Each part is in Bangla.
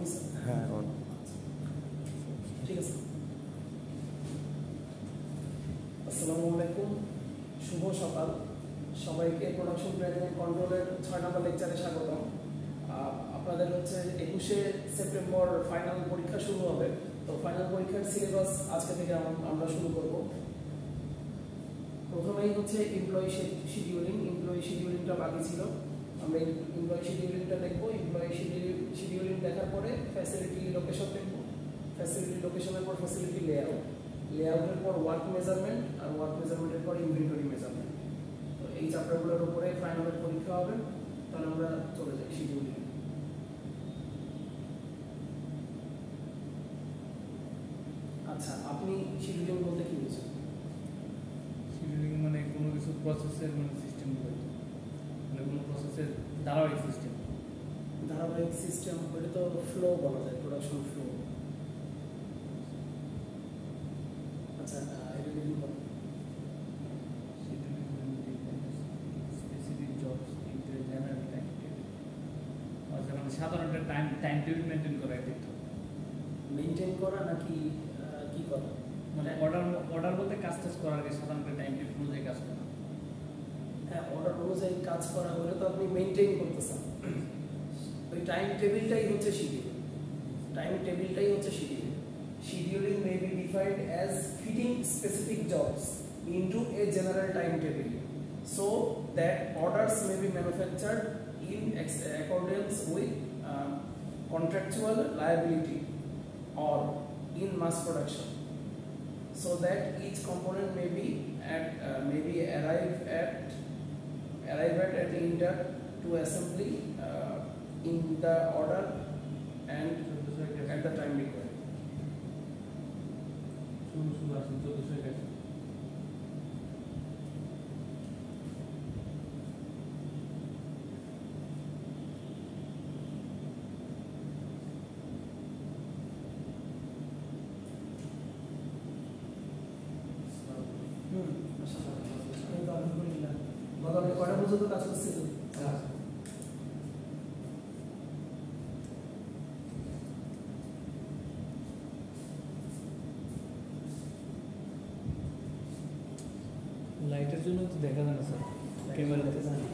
হ্যাঁ ঠিক আছে। আসসালামু আলাইকুম, শুভ সকাল সবাইকে। প্রোডাকশন প্ল্যানিং এন্ড কন্ট্রোলের 6 নম্বর লেকচারে স্বাগতম। আপনাদের হচ্ছে 21শে সেপ্টেম্বর ফাইনাল পরীক্ষা শুরু হবে। তো ফাইনাল পরীক্ষার সিলেবাস আজকে থেকে আমরা শুরু করব। প্রথমেই হচ্ছে এমপ্লয়ি শিডিউলিংটা বাকি ছিল। আমরা এমপ্লয়ি শিডিউলিংটা দেখব। এমপ্লয়ি শিডিউলিং দেখার পরে ফ্যাসিলিটি লোকেশন দেখব। ফ্যাসিলিটি লোকেশনের পর ফ্যাসিলিটি লেআউটের পর ওয়ার্ক মেজারমেন্ট, আর ওয়ার্ক মেজারমেন্টের পর ইনভেন্টরি মেজারমেন্ট। তো এই চ্যাপ্টারগুলোর উপরে ফাইনালের পরীক্ষা হবে। তাহলে আমরা চলে যাই শিডিউলিং। আচ্ছা, আপনি শিডিউলিং বলতে কি বুঝেন? শিডিউলিং মানে কোনো কিছু প্রসেসের মানে সিস্টেম বলতে, মানে কোনো প্রসেসের ধারাবাহিক সিস্টেম। ধারাবাহিক সিস্টেম ওটা তো ফ্লো বলা যায়, প্রোডাকশন ফ্লো। আচ্ছা, এটা কি বলবো? Specific jobs into general time table. আচ্ছা, মানে সাধারণত টাইম টেবিল মেনটেন করা এটা মেনটেন করা নাকি কি করা? মানে অর্ডার বলতে কাজ করার আগে সাধারণত টাইম টেবিল অনুযায়ী কাজ করা। হ্যাঁ, অর্ডার অনুযায়ী কাজ করা হলে তো আপনি মেনটেন করতেছেন। ওই টাইম টেবিলটাই হচ্ছে শিডিউল। টাইম টেবিলটাই হচ্ছে schedule. Scheduling may be defined as fitting specific jobs into a general timetable so that orders may be manufactured in accordance with contractual liability or in mass production, so that each component may be arrived at the enter to assembly in the order and at the time required. শুরু আসেন 1400 কাছে। আলহামদুলিল্লাহ। গতকাল কয়টা পর্যন্ত কাজ করছিলেন? লাইটের জন্য তো দেখা যায় না স্যার, ক্যামেরাতে জানি।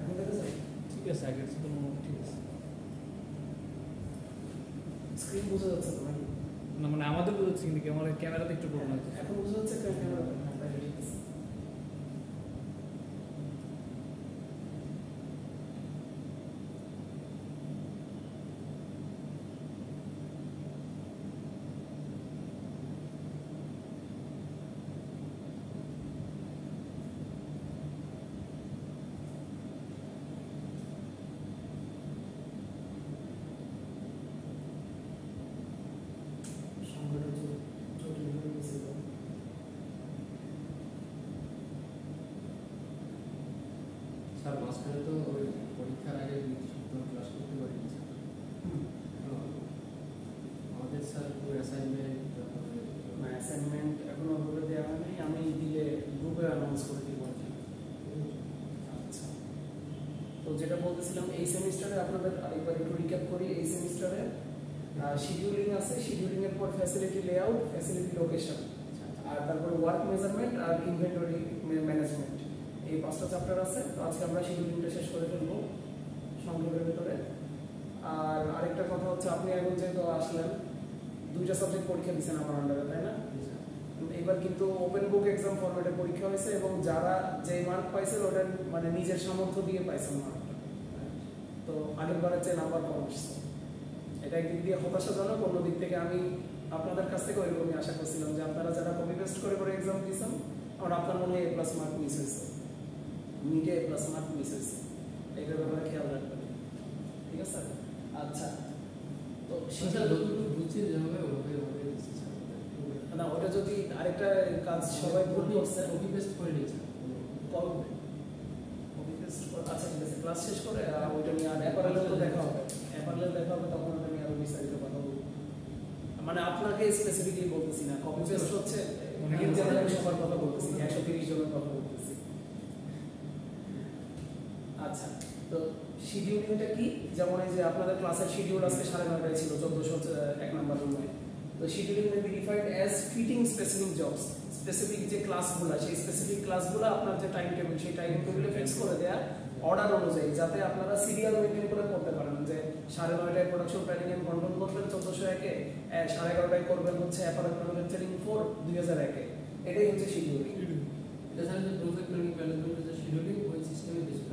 এখন দেখা যায়? ঠিক আছে, আগের তো ঠিক আছে। স্ক্রিন বোঝা যাচ্ছে তো নাকি? না মানে আমাদের বুঝছি, কিন্তু ক্যামেরাতে একটু প্রবলেম হচ্ছে। এখন বোঝা যাচ্ছে ক্যামেরা? হ্যাঁ, তাহলে ঠিক আছে। স্যার মাঝখানে তো ওই পরীক্ষার আগে সপ্তাহ ক্লাস করতে পারিনি স্যার। আমাদের স্যার কোনো অ্যাসাইনমেন্ট এখনো ওভাবে দেওয়া হয়নি। আমি দিলে গ্রুপে অ্যানাউন্স করে দিব আর কি। আচ্ছা, তো যেটা বলতেছিলাম, এই সেমিস্টারে আপনাদের আরেকবার একটু রিক্যাপ করি। এই সেমিস্টারে শিডিউলিং আছে, শিডিউলিং এর পর ফ্যাসিলিটি লেআউট, ফ্যাসিলিটি লোকেশন, আর তারপরে ওয়ার্ক মেজারমেন্ট আর ইনভেন্টরি ম্যানেজমেন্ট। এই 5টা চ্যাপ্টার আছে। তো আজকে আমরা শিডিউলিংটা শেষ করে ফেলবো সংক্ষেপের ভিতরে। আর আরেকটা কথা হচ্ছে, আপনি এখন যেহেতু আসলেন, 2টা সাবজেক্ট পরীক্ষা দিচ্ছেন আমার আন্ডারে, তাই না? এবার কিন্তু ওপেন বুক এক্সাম ফরম্যাটে পরীক্ষা হয়েছে, এবং যারা যে মার্ক পাইছে ওটা মানে নিজের সামর্থ্য দিয়ে পাইছেন মার্কটা। তো আগের বারের চেয়ে নাম্বার কম আসছে। এটা একদিক দিয়ে হতাশাজনক, অন্য দিক থেকে আমি আপনাদের কাছ থেকে ওইরকমই আশা করছিলাম যে আপনারা যারা কপি পেস্ট করে করে এক্সাম দিয়েছেন, আমার আপনার মনে হয় A+ মার্ক মিস হয়েছে, মিডে A+ মার্ক মিস হয়েছে। এটার ব্যাপারে খেয়াল রাখবেন, ঠিক আছে? আচ্ছা, তো সেটা বুঝছি যেভাবে ওভাবে দিচ্ছি স্যার। না, ওটা যদি আরেকটা কাজ সবাই ভুল করছে, কপি পেস্ট করে নিচ্ছে কপি পেস্ট। আচ্ছা, ঠিক আছে, ক্লাস শেষ করে ওইটা নিয়ে আর অ্যাপারেলেও তো দেখা হবে, অ্যাপারেলেও দেখা হবে, তখন ওটা নিয়ে আরো বিস্তারিত কথা বলবো। মানে আপনাকে স্পেসিফিকলি বলতেছি না, কপি পেস্ট হচ্ছে ইন জেনারেল সবার কথা বলতেছি, 130 জনের কথা বলতেছি। আচ্ছা, তো শিডিউলিংটা কি? যেমন এই যে আপনাদের ক্লাসের শিডিউল আজকে 9:30টায় ছিল 1401 নম্বর রুমে। তো scheduling may be defined as fitting specific jobs, specific যে ক্লাসগুলো, সেই স্পেসিফিক ক্লাসগুলো আপনার যে টাইম টেবিল, সেই টাইম টেবিলে ফিক্স করে দেয়া অর্ডার অনুযায়ী, যাতে আপনারা সিরিয়াল মেনটেন করে করতে পারেন। যে 9:30টায় প্রোডাকশন প্ল্যানিং এন্ড কন্ট্রোল করবেন 1401-এ, 11:30টায় করবেন হচ্ছে অ্যাপারেল ম্যানুফ্যাকচারিং 4 2001-এ। এটাই হচ্ছে শিডিউলিং। এটা স্যার যে প্রজেক্ট প্ল্যানিং ম্যানেজমেন্টের যে শিডিউলিং ওই সিস্টেমে দিয়েছিল।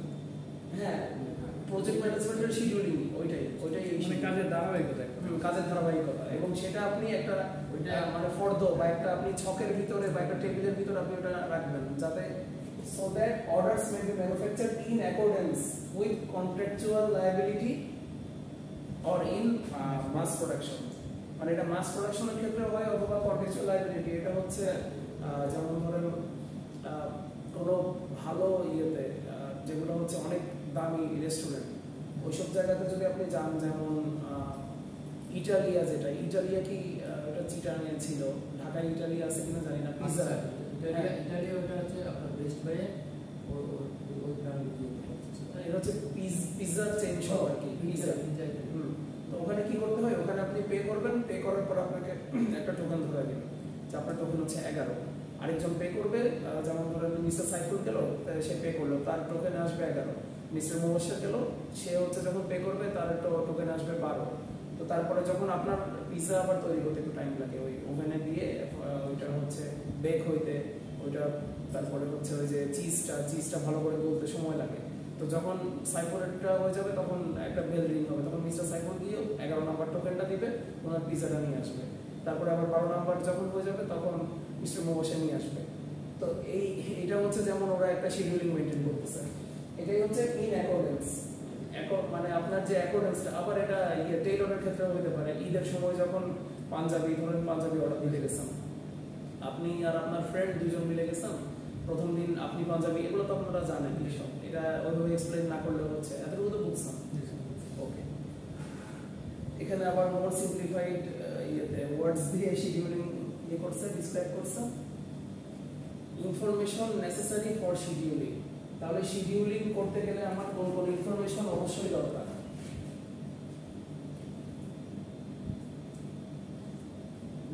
হ্যাঁ, প্রজেক্ট ম্যানেজমেন্টের শিডিউলিং ওইটাই মানে কাজের ধারাবাহিকতা, কাজের ধারাবাহিকতা। এবং সেটা আপনি একটা ওইটা মানে ফর্দ বা একটা আপনি ছকের ভিতরে বা একটা টেবিলের ভিতরে আপনি ওটা রাখবেন, যাতে so that orders may be manufactured in accordance with contractual liability or in mass production। মানে এটা মাস প্রোডাকশনের ক্ষেত্রে হয় অথবা কন্ট্রাকচুয়াল লায়াবিলিটি। এটা হচ্ছে যেমন ধরেন কোনো ভালো ইয়েতে যেগুলো হচ্ছে অনেক দামি রেস্টুরেন্ট, ওইসব জায়গাতে যদি আপনি যান, যেমন ইটালিয়া, যেটা ইটালিয়া কি এটা চিটাগাং ছিল, ঢাকায় ইটালিয়া আছে কিনা জানি না, পিৎজা ইটালিয়া ওটা হচ্ছে আপনার বেস্ট বাই ওই ব্র্যান্ড দিয়ে এটা হচ্ছে পিৎজার চেইন শপ আর কি, পিৎজা। তো ওখানে কি করতে হয়, ওখানে আপনি পে করবেন, পে করার পর আপনাকে একটা টোকেন ধরে দেবে, যে আপনার টোকেন হচ্ছে 11। আরেকজন পে করবে, যেমন ধরেন মিস্টার সাইফুল গেল, সে পে করলো, তার টোকেন আসবে 11। মিস্টার মোবাশির গেল, সে হচ্ছে যখন পে করবে তার একটা টোকেন আসবে 12। তো তারপরে যখন আপনার পিৎজা আবার তৈরি করতে একটু টাইম লাগে, ওই ওভেনে দিয়ে ওইটা হচ্ছে বেক হইতে, ওইটা তারপরে হচ্ছে ওই যে চিজটা ভালো করে গলতে সময় লাগে। তো যখন সাইফুলেরটা হয়ে যাবে তখন একটা বেল রিং হবে, তখন মিস্টার সাইফুল দিয়ে 11 নাম্বার টোকেনটা দিবে, ওনার পিৎজাটা নিয়ে আসবে। তারপরে আবার 12 নাম্বার যখন হয়ে যাবে তখন মিস্টার মোবাশে নিয়ে আসবে। তো এইটা হচ্ছে যেমন ওরা একটা শিডিউলিং মেনটেন করতেছে, এটাই হচ্ছে ইন অ্যাকর্ডেন্স। মানে আপনার যে অ্যাকর্ডেন্সটা, আবার এটা টেইলরের ক্ষেত্রেও হতে পারে। ঈদের সময় যখন পাঞ্জাবি অর্ডার দিতে গেছেন, আপনি আর আপনার ফ্রেন্ড দুজন মিলে গেছেন, প্রথম দিন আপনি পাঞ্জাবি, এগুলো তো আপনারা জানেন সব, এটা ওইভাবে এক্সপ্লেন না করলে হচ্ছে, এতটুকু তো বুঝছেন। ওকে, এখানে আবার মোর সিম্পলিফাইড ওয়ার্ডস দিয়ে শিডিউলিং করছে, ডিসক্রাইব করছে। ইনফরমেশন নেসেসারি ফর শিডিউলিং, তাহলে শিডিউলিং করতে গেলে আমার কোন কোন ইনফরমেশন অবশ্যই দরকার।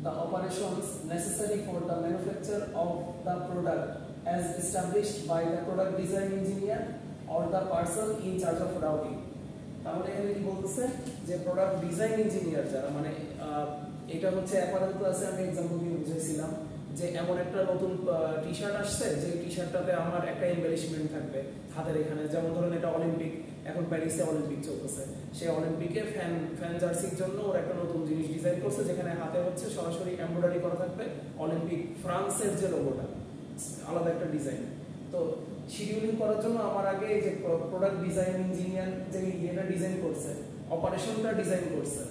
The operations necessary for the manufacture of the product as established by the product design engineer or the person in charge of routing। তাহলে এখানে কি বলতেছে, যে প্রোডাক্ট ডিজাইন ইঞ্জিনিয়ার যারা, মানে এটা হচ্ছে অ্যাপারেল ক্লাসে আমি एग्जांपल দিয়ে বুঝাইছিলাম, যে এমন একটা নতুন টি-শার্ট আসছে, যে টি-শার্টটাতে আমার একটা এমবেলিশমেন্ট থাকবে হাতের এখানে, যেমন ধরেন এটা অলিম্পিক, এখন প্যারিসে অলিম্পিক চলতেছে, সেই অলিম্পিকে ফ্যান জার্সির জন্য ওর একটা নতুন জিনিস ডিজাইন করছে, যেখানে হাতে হচ্ছে সরাসরি এমব্রয়ডারি করা থাকবে অলিম্পিক ফ্রান্সের যে লোগোটা, আলাদা একটা ডিজাইন। তো শিডিউলিং করার জন্য আমার আগে এই যে প্রোডাক্ট ডিজাইন ইঞ্জিনিয়ার যে এটা ডিজাইন করছে, অপারেশনটা ডিজাইন করছে,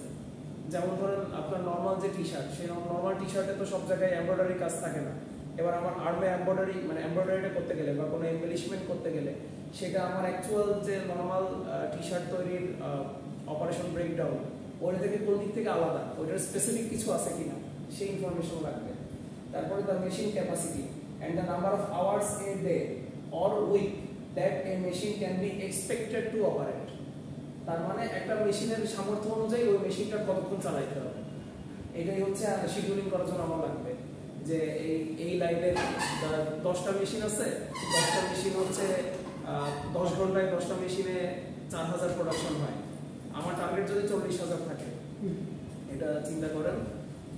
যেমন ধরেন আপনার নর্মাল যে টি-শার্ট, সেই নর্মাল টি-শার্টে তো সব জায়গায় এমব্রয়ডারি কাজ থাকে না। এবার আমার আর্মে এমব্রয়ডারি, মানে এমব্রয়ডারিটা করতে গেলে বা কোনো এমবেলিশমেন্ট করতে গেলে, সেটা আমার অ্যাকচুয়াল যে নর্মাল টি-শার্ট তৈরির অপারেশন ব্রেকডাউন, ওইটা থেকে কোন দিক থেকে আলাদা, ওইটার স্পেসিফিক কিছু আছে কিনা, সেই ইনফরমেশন লাগবে। তারপরে the machine capacity and the number of hours a day or weak that a machine can be expected to operate. তার মানে একটা মেশিনের সামর্থ্য অনুযায়ী ওই মেশিনটা কতক্ষণ চালাইতে হবে, এটাই হচ্ছে শিডিউলিং করার জন্য আমার লাগবে। যে এই লাইনের 10টা মেশিন আছে, 10টা মেশিন হচ্ছে 10 ঘন্টায় 10টা মেশিনে 4000 প্রোডাকশন হয়, আমার টার্গেট যদি 40,000 থাকে, এটা চিন্তা করেন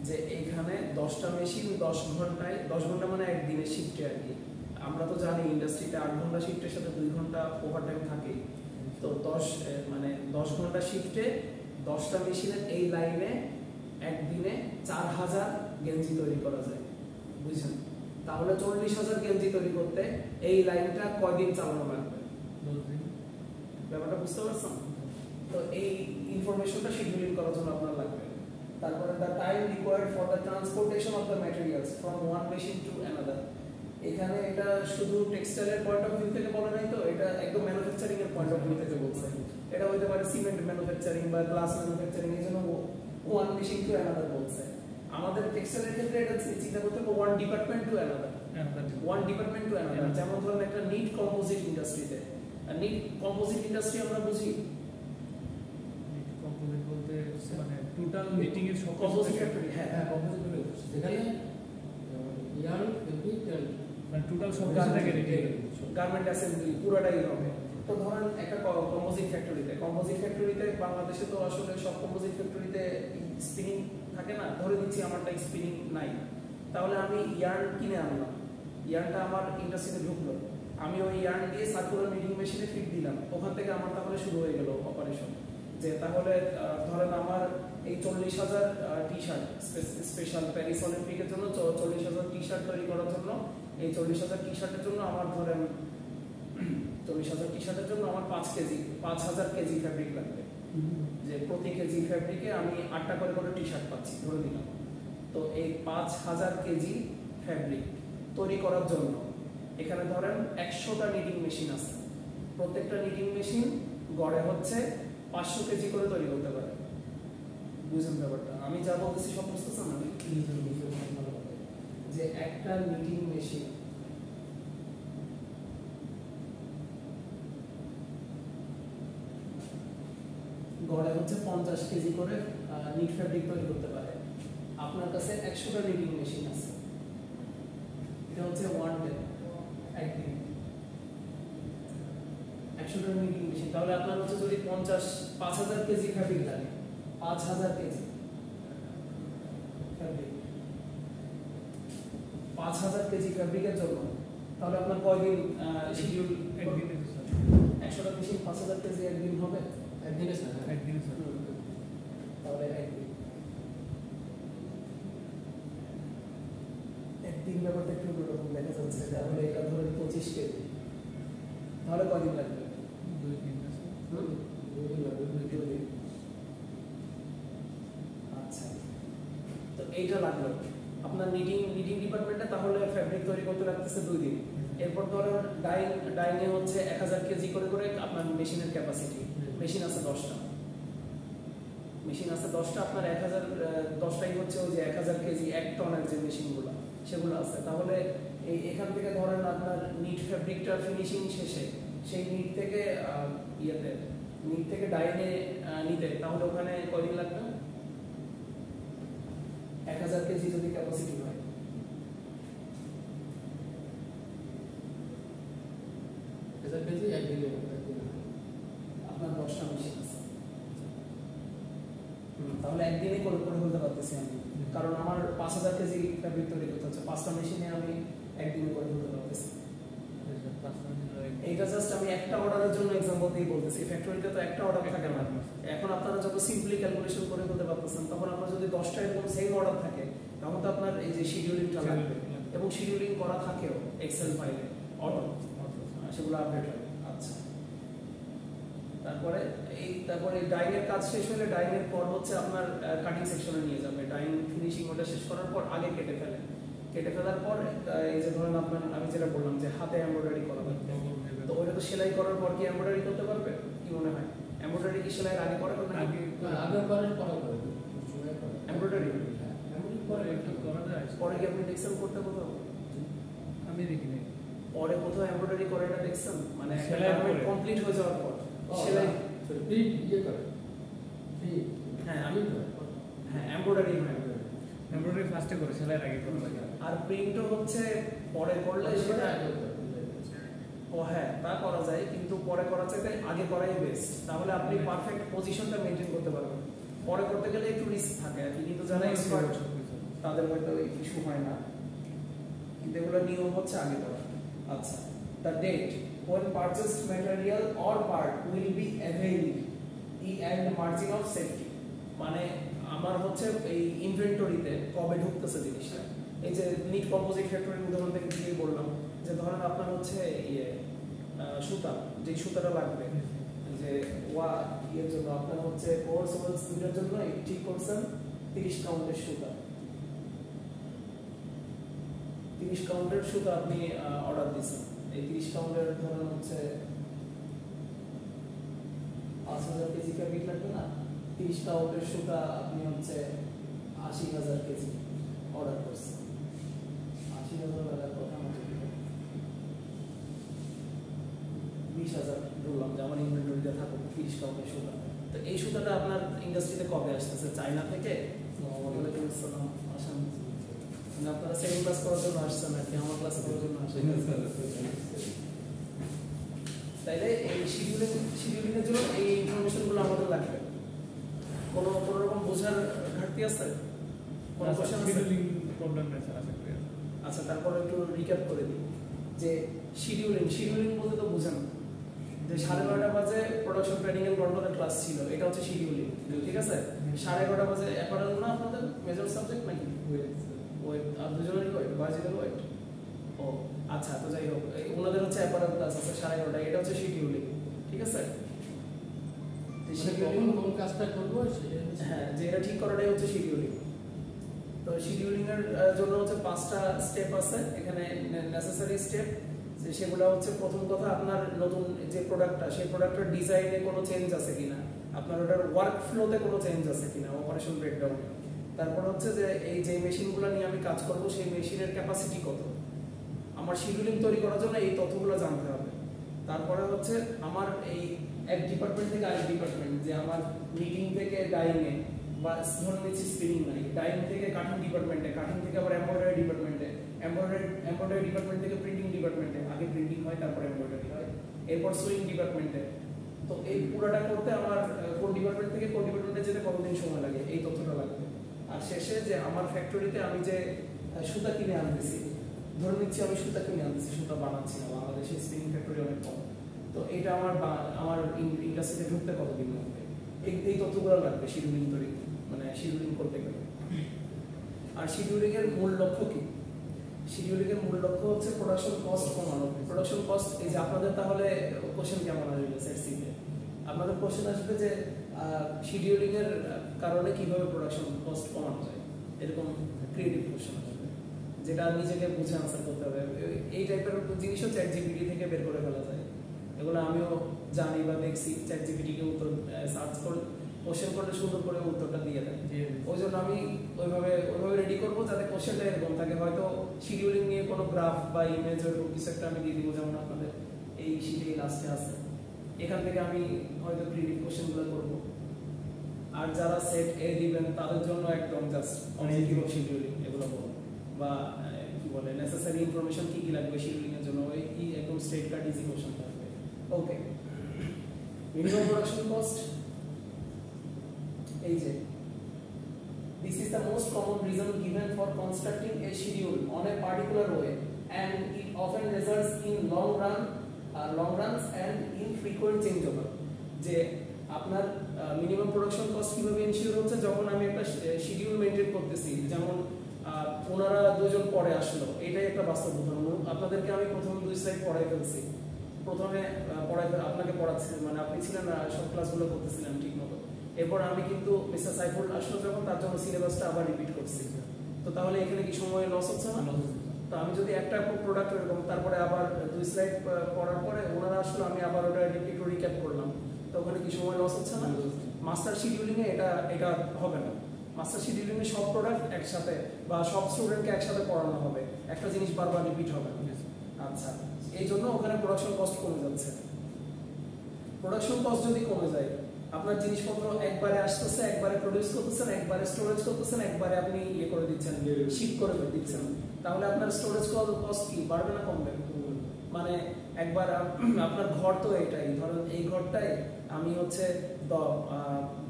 যে এইখানে 10টা মেশিন 10 ঘন্টায়, 10 ঘন্টা মানে একদিনের শিফটে আর কি। আমরা তো জানি ইন্ডাস্ট্রিতে 8 ঘন্টা শিফটের সাথে 2 ঘন্টা ওভারটাইম থাকে। তো 10 ঘন্টা শিফটে 10টা মেশিনের এই লাইনে একদিনে 4000 গেঞ্জি তৈরি করা যায়, বুঝছেন? তাহলে 40,000 গেঞ্জি তৈরি করতে এই লাইনটা কয়দিন চালানো লাগবে? 10 দিন। ব্যাপারটা বুঝতে পারছেন? তো এই ইনফরমেশনটা শিডিউলিং করার জন্য আপনার লাগবে। তারপরে the time required for the transportation of the materials from one machine to another, এখানে এটা শুধু টেক্সটাইলের পয়েন্ট অফ ভিউ থেকে বলা নাই তো, এটা একদম ম্যানুফ্যাকচারিং এর পয়েন্ট অফ ভিউ থেকে বলছে। এটা হইতে পারে সিমেন্ট ম্যানুফ্যাকচারিং বা গ্লাস ম্যানুফ্যাকচারিং, এই জন্য ওয়ান মেশিন টু অ্যানাদার বলছে। আমাদের টেক্সটাইলের ক্ষেত্রে এটা চিন্তা করতে হবে one department to another, one department to another. যেমন ধরুন একটা নিট কম্পোজিট ইন্ডাস্ট্রিতে, নিট কম্পোজিট ইন্ডাস্ট্রি আমরা বুঝি কম্পোজিট বলতে মানে টোটাল মিটিং এর সব কম্পোজিট ফ্যাক্টরি। হ্যাঁ হ্যাঁ কম্পোজিট বলে সেখানে ইয়ার্ন ফেব্রিক মানে টোটাল সব কিছু থেকে রেডি গার্মেন্ট অ্যাসেম্বলি পুরোটাই হবে। তো ধরেন একটা কম্পোজিট ফ্যাক্টরিতে বাংলাদেশে তো আসলে সব কম্পোজিট ফ্যাক্টরিতে স্পিনিং থাকে না। ধরে দিচ্ছি আমারটা স্পিনিং নাই, তাহলে আমি ইয়ার্ন কিনে আনলাম, ইয়ার্নটা আমার ইন্ডাস্ট্রিতে ঢুকলো, আমি ওই ইয়ার্ন দিয়ে সার্কুলার মিটিং মেশিনে ফিট দিলাম, ওখান থেকে আমার তাহলে শুরু হয়ে গেল অপারেশন। যে তাহলে ধরেন আমার এই 40,000 টি শার্ট স্পেশাল প্যারিস অলিম্পিকের জন্য 40,000 টি শার্ট তৈরি করার জন্য, এই 40,000 টি শার্টের জন্য আমার ধরেন 40,000 টি শার্টের জন্য আমার 5,000 কেজি ফ্যাব্রিক লাগবে। যে প্রতি কেজি ফ্যাব্রিকে আমি 8টা করে টি শার্ট পাচ্ছি ধরে দিলাম। তো এই 5,000 কেজি ফ্যাব্রিক তৈরি করার জন্য এখানে ধরেন 100টা নিটিং মেশিন আছে, প্রত্যেকটা নিটিং মেশিন গড়ে হচ্ছে 500 কেজি করে তৈরি করতে পারে। বুঝুন ব্যাপারটা, আমি যা বলতেছি সব বুঝতেছেন না? যে একটা নিটিং মেশিন গড়ে হচ্ছে 50 কেজি করে নিট ফ্যাব্রিক তৈরি করতে পারে। আপনার কাছে 100টা নিটিং মেশিন আছে, এটা হচ্ছে ওয়ান ডে, একদিন 100টা নিটিং মেশিন। তাহলে আপনার হচ্ছে যদি 5,000 কেজি ফ্যাব্রিক লাগে, 5,000 কেজি ফ্যাব্রিক, 5,000 কেজি ফ্যাব্রিকের জন্য তাহলে আপনার কয়দিন শিডিউল? একদিনে 100টা মেশিন 5,000 কেজি একদিন হবে? একদিনে স্যার একদিনে স্যার তাহলে একদিন ব্যাপারটা একটু অন্যরকম দেখা যাচ্ছে। তাহলে এটা ধরেন 25 কেজি, তাহলে কদিন লাগবে? 2 দিন আছে। 2 দিন লাগবে। 2 দিন। আচ্ছা, তো এইটা লাগলো আপনার নিটিং ডিপার্টমেন্টে, তাহলে ফ্যাব্রিক তৈরি করতে লাগতেছে 2 দিন। এরপর ধরেন ডাইংয়ে হচ্ছে 1000 কেজি করে আপনার মেশিনের ক্যাপাসিটি, মেশিন আছে 10টা, আপনার 1000-10টাই হচ্ছে ওই যে 1000 কেজি 1 টনের যে মেশিনগুলো সেগুলো আছে। তাহলে এখান থেকে ধরেন আপনার নিট ফ্যাব্রিকটা ফিনিশিং শেষে সেই নিট থেকে ডাইনে নিতে তাহলে ওখানে কয়দিন লাগবে? 1000 কেজি যদি ক্যাপাসিটি হয়, কেজি একদিনে আপনার 10টা মেশিন আছে, তাহলে একদিনে করে ফেলতে পারতেছি আমি, কারণ আমার 5,000 কেজি ফ্যাব্রিক তৈরি করতে হচ্ছে, 5টা মেশিনে আমি একদিনে করে ফেলতে পারতেছি। এইটা জাস্ট আমি একটা অর্ডারের জন্য এক্সাম্পল দিয়ে বলতেছি। ফ্যাক্টরিতে তো একটা অর্ডার থাকে না। এখন আপনারা যত সিম্পলি ক্যালকুলেশন করে ফেলতে পারতেছেন, তখন আপনার যদি 10টা এরকম সেম অর্ডার থাকে, তখন তো আপনার এই যে শিডিউলিংটা লাগবে, এবং শিডিউলিং করা থাকেও এক্সেল ফাইলে অটো, সেগুলো আপডেট হয়। আচ্ছা, তারপরে ডাইংয়ের কাজ শেষ হলে ডাইংয়ের পর হচ্ছে আপনার কাটিং সেকশনে নিয়ে যাবে। ডাইং ফিনিশিং ওটা শেষ করার পর আগে কেটে ফেলার পর এই যে ধরেন আপনার আমি যেটা বললাম যে হাতে এমব্রয়ডারি করা লাগবে, তো ওইটা তো সেলাই করার পর কি এমব্রয়ডারি করতে পারবে? কি মনে হয় এমব্রয়ডারি কি সেলাইয়ের আগে করে না? আগে করার পরে এমব্রয়ডারি পরে একটু করা যায়। পরে কি আপনি দেখছেন করতে কোথাও? আমি দেখিনি। পরে কোথাও এমব্রয়ডারি করে এটা দেখছেন? মানে সেলাই কমপ্লিট হয়ে যাওয়ার পর সেলাই প্রিন্ট ইয়ে করে হ্যাঁ এমব্রয়ডারি হয়। এমব্রয়ডারি ফার্স্টে করে সেলাইয়ের আগে করা লাগে। আর প্রিন্টও হচ্ছে পরে করলে সেটা হ্যাঁ তা করা যায়, কিন্তু পরে করা চাইতে আগে করাই বেস্ট। তাহলে আপনি পারফেক্ট পজিশনটা মেনটেন করতে পারবেন। পরে করতে গেলে একটু রিস্ক থাকে আর কি, কিন্তু যারা এক্সপার্ট তাদের হয়তো ইস্যু হয় না, কিন্তু এগুলো নিয়ম হচ্ছে আগে করা। আচ্ছা, the date when purchased material or part will be availed and margin of safety, মানে আমার হচ্ছে এই ইনভেন্টরিতে কবে ঢুকতেছে জিনিসটা। এই যে নিট কম্পোজিট ফ্যাক্টরির উদাহরণ থেকে দিয়ে বললাম যে ধরেন আপনার হচ্ছে সুতা, যে সুতাটা লাগবে যে ইয়ের জন্য আপনার হচ্ছে কোর্স দুটোর জন্য ঠিক করছেন 30 কাউন্টের সুতা, 30 30 কাউন্টের সুতা আপনি অর্ডার দিয়েছেন, এই 30 কাউন্টের ধরুন হচ্ছে 5000 কেজি ফেব্রিক লাগবে না, 30 কাউন্টের সুতা আপনি হচ্ছে 80,000 কেজি অর্ডার করছেন। 80,000 লাগার কথা আমাকে 20,000 ধরলাম যে আমার ইনভেন্টরিতে থাকুক 30 কাউন্টের সুতা। তো এই সুতাটা আপনার ইন্ডাস্ট্রিতে কবে আসতেছে? চায়না থেকে? ওয়ালাইকুম আসসালাম। আসেন, আপনারা সেকেন্ড ক্লাস করার জন্য আসছেন নাকি আমার ক্লাস করার জন্য আসছেন? তাইলে এই শিডিউলিং এর জন্য এই ইনফরমেশনগুলো আমাদের লাগবে। কোনো রকম বোঝার ঘাটতি আছে? কোনো কোশ্চেন আছে? শিডিউলিং প্রবলেম নাই স্যার, আশা করি। আচ্ছা, তারপরে একটু রিক্যাপ করে দিই যে শিডিউলিং বলতে তো বুঝেন যে 12:30 বাজে প্রোডাকশন প্ল্যানিং এন্ড কন্ট্রোলের ক্লাস ছিল, এটা হচ্ছে শিডিউলিং। ঠিক আছে, 11:30 বাজে অ্যাপারেল না আপনাদের মেজর সাবজেক্ট নাকি? ওয়েট। আর দুজনেরই ওয়েট, বাজিদের ওয়েট। ও আচ্ছা, তো যাই হোক, ওনাদের হচ্ছে অ্যাপারেল ক্লাস আছে 11:30, এটা হচ্ছে শিডিউলিং। ঠিক আছে, কোন কাজটা করবো হ্যাঁ, যে এটা ঠিক করাটাই হচ্ছে শিডিউলিং। তো শিডিউলিং এর জন্য হচ্ছে 5টা স্টেপ আছে এখানে, নেসেসারি স্টেপ। সেগুলো হচ্ছে প্রথম কথা, আপনার নতুন যে প্রোডাক্টটা, সেই প্রোডাক্টের ডিজাইনে কোনো চেঞ্জ আছে কিনা, আপনার ওটার ওয়ার্ক ফ্লোতে কোনো চেঞ্জ আছে কিনা, অপারেশন ব্রেকডাউনে। তারপর হচ্ছে যে এই যে মেশিনগুলো নিয়ে আমি কাজ করব সেই মেশিনের ক্যাপাসিটি কত, আমার শিডিউলিং তৈরি করার জন্য এই তথ্যগুলো জানতে হবে। তারপরে হচ্ছে আমার এই এক ডিপার্টমেন্ট থেকে আরেক ডিপার্টমেন্ট, যে আমার মিটিং থেকে ডাইংয়ে, বা ধরে নিচ্ছি স্পিনিং নাই, ডাইং থেকে কাটিং ডিপার্টমেন্টে, কাটিং থেকে আবার এমব্রয়ডারি ডিপার্টমেন্টে, এমব্রয়ডারি ডিপার্টমেন্ট থেকে প্রিন্টিং ডিপার্টমেন্টে, আগে প্রিন্টিং হয় তারপর এমব্রয়ডারি হয়, এরপর সুইং ডিপার্টমেন্টে। তো এই পুরোটা করতে আমার কোন ডিপার্টমেন্ট থেকে কোন ডিপার্টমেন্টে যেতে কতদিন সময় লাগে, এই তথ্যটা লাগবে। আর শেষে যে আমার ফ্যাক্টরিতে আমি যে সুতা কিনে আনতেছি, ধরে নিচ্ছি আমি সুতা কিনে আনতেছি, সুতা বানাচ্ছি না, বাংলাদেশে স্পিনিং ফ্যাক্টরি অনেক কম, তো এটা আমার ইন্ডাস্ট্রিতে ঢুকতে কতদিন লাগবে, এই তথ্যগুলো লাগবে শিডিউলিং তৈরি, মানে শিডিউলিং করতে গেলে। আর শিডিউলিং এর মূল লক্ষ্য কি? শিডিউলিং এর মূল লক্ষ্য হচ্ছে প্রোডাকশন কস্ট কমানো। প্রোডাকশন কস্ট, এই যে আপনাদের তাহলে কোশ্চেন কেমন আসবে সেট সিতে? আপনাদের কোশ্চেন আসবে যে শিডিউলিং এর কারণে কিভাবে প্রোডাকশন কস্ট কমানো যায়, এরকম ক্রিয়েটিভ কোশ্চেন আসবে, যেটা নিজেকে বুঝে আনসার করতে হবে। এই টাইপের জিনিসও চ্যাট জিপিটি থেকে বের করে ফেলা যায়, এগুলো আমিও জানি বা দেখছি। চ্যাট জিপিটিকে উত্তর সার্চ করে কোশ্চেন করলে সুন্দর করে উত্তরটা দিয়ে দেয়। ওই জন্য আমি ওইভাবে রেডি করবো যাতে কোশ্চেনটা এরকম থাকে, হয়তো শিডিউলিং নিয়ে কোনো গ্রাফ বা ইমেজ ওরকম কিছু একটা আমি দিয়ে দিব, যেমন আপনাদের এই শিটে লাস্টে আছে, এখান থেকে আমি হয়তো ক্রিয়েটিভ কোশ্চেনগুলো করবো। আর যারা সেট এ দিবেন তাদের জন্য একদম জাস্ট অনেক শিডিউলিং এগুলো বলবো, বা কি বলে নেসেসারি ইনফরমেশন কি কি লাগবে শিডিউলিং এর জন্য, ওই একদম স্ট্রেট কাট ইজি কোশ্চেন থাকবে। ওকে, মিনিমাম প্রোডাকশন কস্ট, এই যে this is the most common reason given for constructing a schedule on a particular way, and it often results in long runs and infrequent changeover. যে আপনার মিনিমাম প্রোডাকশন কস্ট কিভাবে ইনশিওর হচ্ছে, যখন আমি একটা শিডিউল মেইনটেইন করতেছি, যেমন ওনারা দুজন পরে আসলো, এটাই একটা বাস্তব উদাহরণ। আপনাদেরকে আমি প্রথম 2 স্লাইড পড়াই ফেলছি, প্রথমে আপনাকে পড়াচ্ছিলেন, মানে আপনি ছিলেন না, সব ক্লাসগুলো করতেছিলেন ঠিক মতো। এরপর আমি কিন্তু মিস্টার সাইফুল আসলো যখন, তার জন্য সিলেবাসটা আবার রিপিট করছি। তো তাহলে এখানে কি সময় লস হচ্ছে না? তো আমি যদি একটা প্রোডাক্ট এরকম, তারপরে আবার 2 স্লাইড পড়ার পরে ওনারা আসলো, আমি আবার ওটা একটু রিক্যাপ করলাম, তো ওখানে কি সময় লস হচ্ছে না? মাস্টার শিডিউলিং এ এটা হবে না। মাস্টার শিডিউলিং এ সব প্রোডাক্ট একসাথে বা সব স্টুডেন্টকে একসাথে পড়ানো হবে, একটা জিনিস বারবার রিপিট হবে। আচ্ছা, এই জন্য ওখানে প্রোডাকশন কস্ট কমে যাচ্ছে। প্রোডাকশন কস্ট যদি কমে যায়, আপনার জিনিসপত্র একবারে আসতেছে, একবারে প্রডিউস করতেছেন, একবারে স্টোরেজ করতেছেন, একবারে আপনি করে দিচ্ছেন, শিপ করে দিচ্ছেন, তাহলে আপনার স্টোরেজ কস্ট কি বাড়বে না কমবে? মানে একবার আপনার ঘর তো এটাই, ধরেন এই ঘরটায় আমি হচ্ছে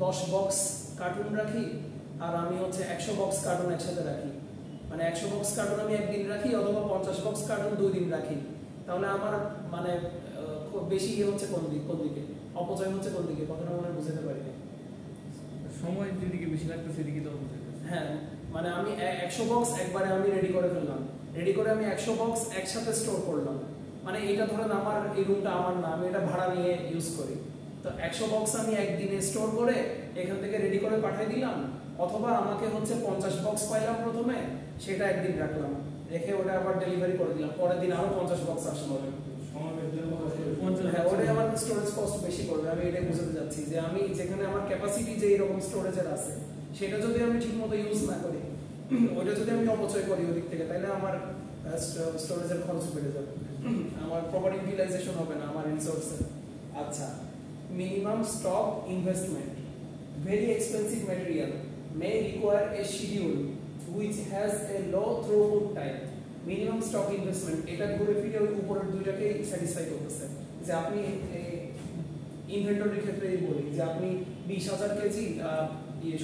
10 বক্স কার্টুন রাখি, আর আমি হচ্ছে 100 বক্স কার্টুন একসাথে রাখি, মানে 100 বক্স কার্টুন আমি একদিন রাখি, অথবা 50 বক্স কার্টুন 2 দিন রাখি, তাহলে আমার মানে বেশি হচ্ছে কোন দিকে, অপচয় হচ্ছে কোন দিকে, কথাটা মনে বুঝতে পারি না। সময় যেদিকে বেশি লাগবে সেদিকে তো অপচয়। হ্যাঁ, মানে আমি 100 বক্স একবারে আমি রেডি করে ফেললাম, রেডি করে আমি 100 বক্স একসাথে স্টোর করলাম, মানে এটা ধরেন আমার এই রুমটা আমার না, আমি এটা ভাড়া নিয়ে ইউজ করি, তো 100 বক্স আমি একদিনে স্টোর করে এখান থেকে রেডি করে পাঠিয়ে দিলাম, অথবা আমাকে হচ্ছে 50 বক্স পাইলাম প্রথমে, সেটা একদিন রাখলাম, রেখে ওটা আবার ডেলিভারি করে দিলাম, পরের দিন আরো 50 বক্স আসলো। হ্যাঁ, ওটাই আমার স্টোরেজ কস্ট বেশি করবে। আমি এটাই বুঝতে যাচ্ছি যে আমি যেখানে আমার ক্যাপাসিটি যে এরকম স্টোরেজের আছে সেটা যদি আমি ঠিকমতো ইউজ না করি, ওটা যদি আমি অপচয় করি ওদিক থেকে, তাহলে আমার স্টোরেজের খরচ বেড়ে যাবে, আমার প্রপার ইউটিলাইজেশন হবে না আমার রিসোর্সের। আচ্ছা, minimum stock investment, very expensive material may require a schedule which has a low throughput time. Minimum stock investment, এটা ঘুরে ফিরে ওই উপরের দুইটাকে স্যাটিসফাই করতেছে। যে আপনি ইনভেন্টরির ক্ষেত্রেই বলি যে আপনি 20,000 কেজি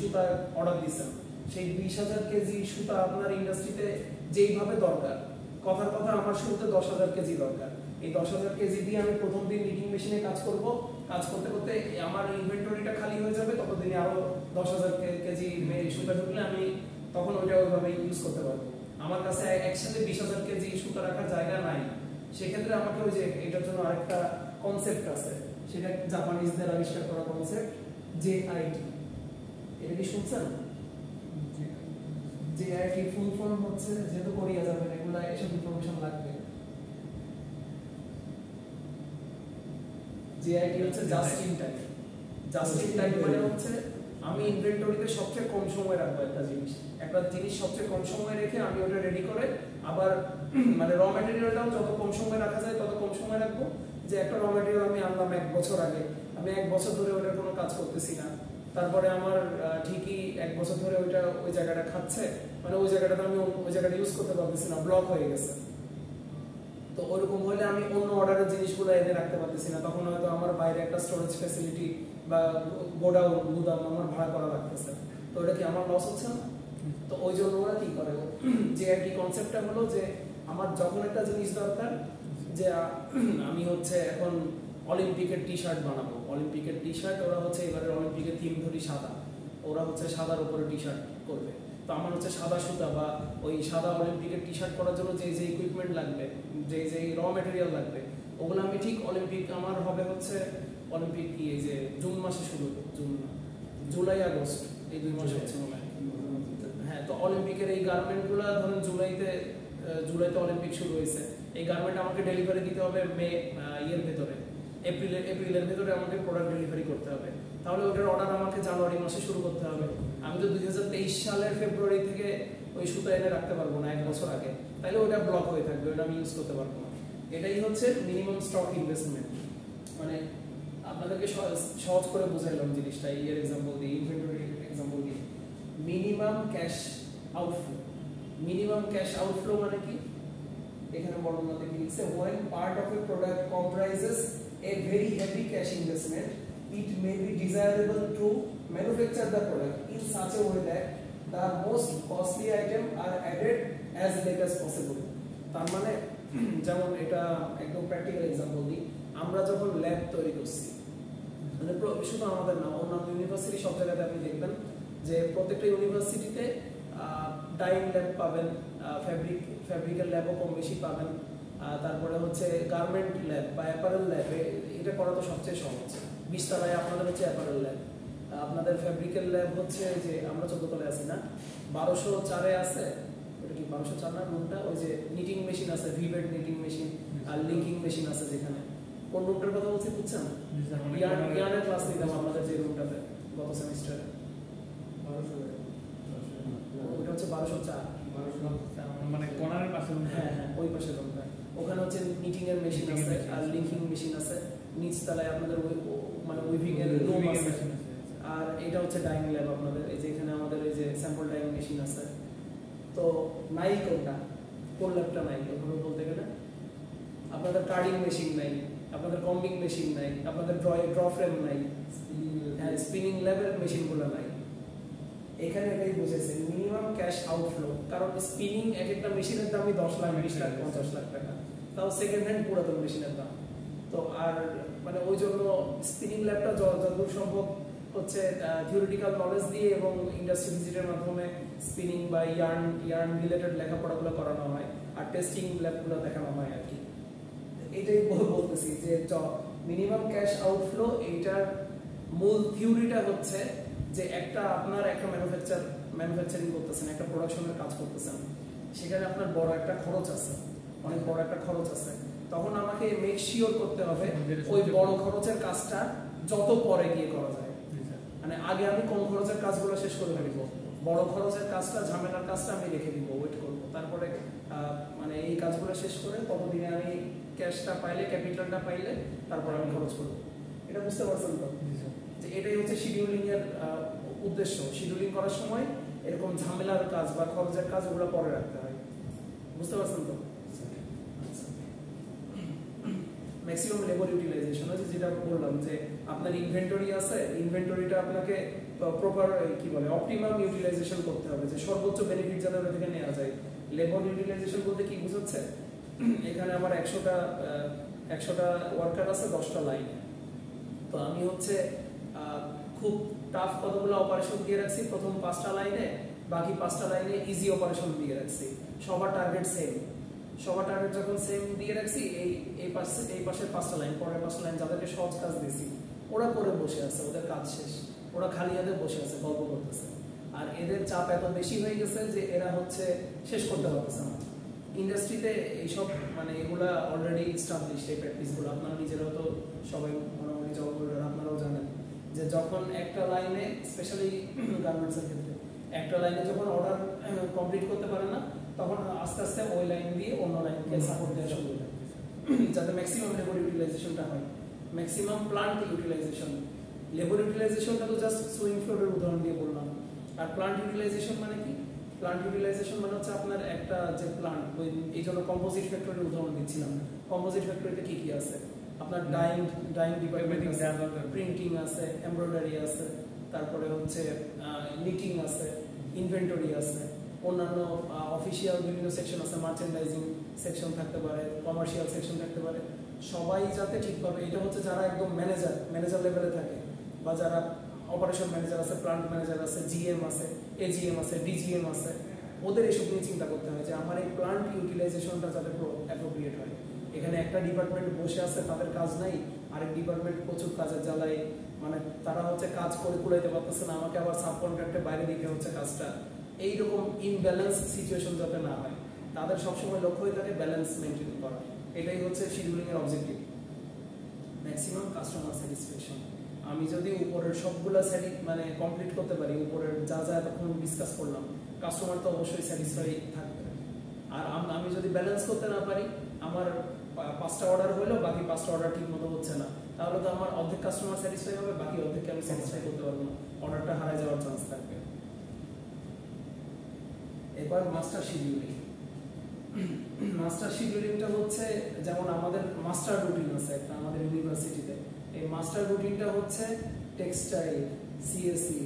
সুতা অর্ডার দিচ্ছেন, সেই 20,000 কেজি সুতা আপনার ইন্ডাস্ট্রিতে যেইভাবে দরকার, কথার কথা আমার শুরুতে 10,000 কেজি দরকার, এই 10,000 কেজি দিয়ে আমি প্রথম দিন নিটিং মেশিনে কাজ করব, কাজ করতে করতে আমার ইনভেন্টরিটা খালি হয়ে যাবে, ততদিনে আরো 10,000 কেজি সুতা ঢুকলে আমি তখন ওইটা ওইভাবে ইউজ করতে পারবো। আমার কাছে একসাথে 20,000 কেজি সুতা রাখার জায়গা নাই, সেক্ষেত্রে আমাকে ওই যে এটার জন্য আরেকটা কনসেপ্ট আছে, সেটা জাপানিজদের আবিষ্কার করা কনসেপ্ট, JIT। এটা কি শুনছেন? JIT ফুল ফর্ম হচ্ছে, যেহেতু কোরিয়া যাবেন এগুলা এসব ইনফরমেশন লাগবে। JIT হচ্ছে just in time. Just in time মানে হচ্ছে আমি ইনভেন্টরিতে সবচেয়ে কম সময় রাখবো একটা জিনিস সবচেয়ে কম সময় রেখে আমি ওটা রেডি করে আবার মানে র ম্যাটেরিয়ালটাও যত কম সময় রাখা যায় তত কম সময় রাখবো। যে একটা র ম্যাটেরিয়াল আমি আনলাম 1 বছর আগে, আমি 1 বছর ধরে ওটার কোনো কাজ করতেছি না, তারপরে আমার ঠিকই 1 বছর ধরে ওইটা ওই জায়গাটা খাচ্ছে, মানে ওই জায়গাটাতে আমি ওই জায়গাটা ইউজ করতে পারতেছি না, ব্লক হয়ে গেছে। তো ওরকম হলে আমি অন্য অর্ডারের জিনিসগুলো এনে রাখতে পারতেছি না, তখন হয়তো আমার বাইরে একটা স্টোরেজ ফ্যাসিলিটি বা গুদাম আমার ভাড়া করা লাগতেছে, তো ওটা কি আমার লস হচ্ছে না? তো ওই জন্য ওরা কি করে, যে আর কি কনসেপ্টটা হলো যে আমার যখন একটা জিনিস দরকার, যে আমি হচ্ছে এখন অলিম্পিকের টি শার্ট বানাবো, অলিম্পিকের টি শার্ট, ওরা হচ্ছে এবারে অলিম্পিকের থিম ধরি সাদা, ওরা হচ্ছে সাদার উপরে টি শার্ট করবে, তো আমার হচ্ছে সাদা সুতা বা ওই সাদা অলিম্পিকের টি শার্ট করার জন্য যে যে ইকুইপমেন্ট লাগবে, যে যে র ম্যাটেরিয়াল লাগবে, ওগুলো আমি ঠিক অলিম্পিক আমার হবে হচ্ছে অলিম্পিক কি এই যে জুন মাসে শুরু, জুলাই আগস্ট এই 2 মাস হচ্ছে মনে হয়। হ্যাঁ, তো অলিম্পিকের এই গার্মেন্টগুলো ধরেন জুলাইতে অলিম্পিক শুরু হয়েছে, এই গার্মেন্ট আমাকে ডেলিভারি দিতে হবে এর ভেতরে, এপ্রিলের ভেতরে আমাকে প্রোডাক্ট ডেলিভারি করতে হবে, তাহলে ওটার অর্ডার আমাকে জানুয়ারি মাসে শুরু করতে হবে। আমি তো 2023 সালের ফেব্রুয়ারি থেকে ওই সুতা এনে রাখতে পারবো না 1 বছর আগে, তাহলে ওটা ব্লক হয়ে থাকবে, ওটা আমি ইউজ করতে পারবো না। এটাই হচ্ছে মিনিমাম স্টক ইনভেস্টমেন্ট। মানে আপনাদেরকে সহজ করে বুঝাইলাম জিনিসটা, এর এক্সাম্পল দিয়ে, ইনভেন্টরি এক্সাম্পল দিয়ে। Minimum cash outflow, minimum cash outflow মানে কি, এখানে বর্ণনাতে কি লিখছে, when part of a product comprises a very heavy cash investment, it may be desirable to manufacture the product in such a way that the most costly item are added as late as possible. তার মানে যেমন এটা একদম প্র্যাকটিক্যাল এক্সাম্পল দিই, আমরা যখন ল্যাব তৈরি করছি, মানে শুধু আমাদের না, অন্যান্য ইউনিভার্সিটি সব জায়গাতে আপনি দেখবেন যে প্রত্যেকটা ইউনিভার্সিটিতে ডাইং ল্যাব পাবেন, ফ্যাব্রিকের ল্যাবও কম বেশি পাবেন, তারপরে হচ্ছে গার্মেন্ট ল্যাব বা অ্যাপারেল ল্যাব, এটা করা তো সবচেয়ে সহজ। 20 তলায় আপনাদের হচ্ছে অ্যাপারেল ল্যাব, আপনাদের ফ্যাব্রিকের ল্যাব হচ্ছে যে আমরা 14 তলায় আছি না, 1204-এ আছে, ওটা কি 1204 না রুমটা, ওই যে নিটিং মেশিন আছে, ভিভেট নিটিং মেশিন আর লিঙ্কিং মেশিন আছে, যেখানে কোন রুমটার কথা বলছি বুঝছেন? ইয়ার্নের ক্লাস নিতাম আপনাদের যে রুমটাতে গত সেমিস্টারে, ওটা হচ্ছে 1204, মানে কোনারের পাশে। হ্যাঁ হ্যাঁ, ওই পাশে রুমটা, ওখানে হচ্ছে নিটিং এর মেশিন আছে আর লিঙ্কিং মেশিন আছে, নিচ তলায় আপনাদের মানে উইভিং এর রুম আছে, আর এটা হচ্ছে ডাইং ল্যাব আপনাদের, এই যে এখানে আমাদের এই যে স্যাম্পল ডাইং মেশিন আছে। তো নাই কোনটা, কোন ল্যাবটা নাই ওখানে বলতে গেলে, আপনাদের কার্ডিং মেশিন নাই, আপনাদের কম্বিং মেশিন নাই, আপনাদের ড্র ফ্রেম নাই, হ্যাঁ স্পিনিং ল্যাবের মেশিনগুলো নাই। এখানে এটাই বুঝেছে মিনিমাম ক্যাশ আউটফ্লো, কারণ স্পিনিং এক একটা মেশিনের দামই 10 লাখ 20 লাখ 50 লাখ টাকা, তাও সেকেন্ড হ্যান্ড পুরাতন মেশিনের দাম। তো আর মানে ওই জন্য স্পিনিং ল্যাবটা যতদূর সম্ভব হচ্ছে থিওরিটিক্যাল নলেজ দিয়ে এবং ইন্ডাস্ট্রি ভিজিটের মাধ্যমে স্পিনিং বা ইয়ার্ন রিলেটেড লেখাপড়াগুলো করানো হয়, আর টেস্টিং ল্যাবগুলো দেখানো হয় আর কি। এটাই বলতেছি যে মিনিমাম ক্যাশ আউটফ্লো, এইটার মূল থিওরিটা হচ্ছে যে আপনার একটা ম্যানুফ্যাকচারিং করতেছেন, একটা প্রোডাকশনের কাজ করতেছেন, সেখানে আপনার বড় একটা খরচ আছে, অনেক বড় একটা খরচ আছে, তখন আমাকে মেক শিওর করতে হবে ওই বড় খরচের কাজটা যত পরে গিয়ে করা যায়। মানে আগে আমি কম খরচের কাজগুলো শেষ করে ফেলব, বড় খরচের কাজটা, ঝামেলার কাজটা আমি রেখে দিব, ওয়েট করব, তারপরে মানে এই কাজগুলো শেষ করে ততদিনে আমি ক্যাশটা পাইলে, ক্যাপিটালটা পাইলে তারপর আমি খরচ করব। এটা বুঝতে পারছেন তো, যে এটাই হচ্ছে শিডিউলিং এর উদ্দেশ্য। শিডিউলিং করার সময় এরকম ঝামেলার কাজ বা খরচের কাজ ওগুলো পরে রাখতে হয়, বুঝতে পারছেন তো। ম্যাক্সিমাম লেবার ইউটিলাইজেশন আছে, যেটা বললাম যে আপনার ইনভেন্টরি আছে, ইনভেন্টরিটা আপনাকে প্রপার কি বলে অপটিমাম ইউটিলাইজেশন করতে হবে, যে সর্বোচ্চ বেনিফিট যাতে ওটা থেকে নেওয়া যায়। লেবার ইউটিলাইজেশন বলতে কি বুঝাচ্ছে, এখানে আমার 100টা ওয়ার্কার আছে 10টা লাইনে, তো আমি হচ্ছে খুব টাফ কতগুলো অপারেশন দিয়ে রাখছি প্রথম 5টা লাইনে, বাকি 5টা লাইনে ইজি অপারেশন দিয়ে রাখছি, সবার টার্গেট সেম, সবার টার্গেট যখন সেম দিয়ে রাখছি, এই পাশের 5টা লাইন, পরের 5টা লাইন যাদেরকে সহজ কাজ দিয়েছি ওরা করে বসে আছে, ওদের কাজ শেষ, ওরা খালি হাতে বসে আছে, গল্প করতেছে, আর এদের চাপ এত বেশি হয়ে গেছে যে এরা হচ্ছে শেষ করতে পারতেছে না। ইন্ডাস্ট্রিতে এইসব মানে এগুলা অলরেডি এস্টাবলিশড, এই প্র্যাকটিসগুলো আপনারা নিজেরাও তো সবাই মোটামুটি জব হোল্ডার, আপনারাও জানেন যে যখন একটা লাইনে, স্পেশালি গার্মেন্টসের ক্ষেত্রে, একটা লাইনে যখন অর্ডার কমপ্লিট করতে পারে না, তখন আস্তে আস্তে ওই লাইন দিয়ে অন্য লাইনকে সাপোর্ট দেওয়া শুরু করে, যাতে ম্যাক্সিমাম লেবার ইউটিলাইজেশনটা হয়, ম্যাক্সিমাম প্লান্ট ইউটিলাইজেশন। লেবার ইউটিলাইজেশনটা তো জাস্ট সুইং ফ্লোরের উদাহরণ দিয়ে বললাম, আর প্লান্ট ইউটিলাইজেশন মানে কি? প্লান্ট ইউটিলাইজেশন মানে হচ্ছে আপনার একটা যে প্লান্ট, এই জন্য কম্পোজিট ফ্যাক্টরির উদাহরণ দিচ্ছিলাম। কম্পোজিট ফ্যাক্টরিতে কি কি আছে? আপনার ডাইং ডিপার্টমেন্ট আছে, প্রিন্টিং আছে, এমব্রয়ডারি আছে, তারপরে হচ্ছে নিটিং আছে, ইনভেন্টরি আছে, অন্যান্য অফিসিয়াল বিভিন্ন সেকশন আছে, মার্চেন্ডাইজিং সেকশন থাকতে পারে, কমার্শিয়াল সেকশন থাকতে পারে। সবাই যাতে ঠিকভাবে, এটা হচ্ছে যারা একদম ম্যানেজার লেভেলে থাকে, বা যারা অপারেশন ম্যানেজার আছে, প্লান্ট ম্যানেজার আছে, জিএম আছে, এজিএম আছে, ডিজিএম আছে, ওদের এসব নিয়ে চিন্তা করতে হয় যে আমার এই প্লান্ট ইউটিলাইজেশনটা যাতে অ্যাপ্রোপ্রিয়েট হয়। এখানে একটা ডিপার্টমেন্ট বসে আছে, তাদের কাজ নাই, আরেক ডিপার্টমেন্ট প্রচুর কাজের জ্বালায়, মানে তারা হচ্ছে কাজ করে কুলাইতে পারতেছে না, আমাকে আবার সাব কন্ট্রাক্টে বাইরে দিতে হচ্ছে কাজটা। এইরকম ইনব্যালেন্স সিচুয়েশন যাতে না হয়, তাদের সবসময় লক্ষ্যই থাকে ব্যালেন্স মেনটেন করা। এটাই হচ্ছে শিডিউলিং এর অবজেক্টিভ। Maximum customer satisfaction. আমি যদি উপরের সবগুলা মানে কমপ্লিট করতে পারি, উপরের যা যা এতক্ষণ ডিসকাস করলাম, কাস্টমার তো অবশ্যই স্যাটিসফাই থাকবে। আর আমি যদি ব্যালেন্স করতে না পারি, আমার 5টা অর্ডার হলো, বাকি 5টা অর্ডার ঠিক মতো হচ্ছে না, তাহলে তো আমার অর্ধেক কাস্টমার স্যাটিসফাই হবে, বাকি অর্ধেককে আমি স্যাটিসফাই করতে পারবো না, অর্ডারটা হারায় যাওয়ার চান্স থাকবে। এবার মাস্টার শিডিউলিং। মাস্টার শিডিউলিংটা হচ্ছে, যেমন আমাদের মাস্টার রুটিন আছে একটা আমাদের ইউনিভার্সিটিতে, এই মাস্টার রুটিনটা হচ্ছে টেক্সটাইল, সিএসসি,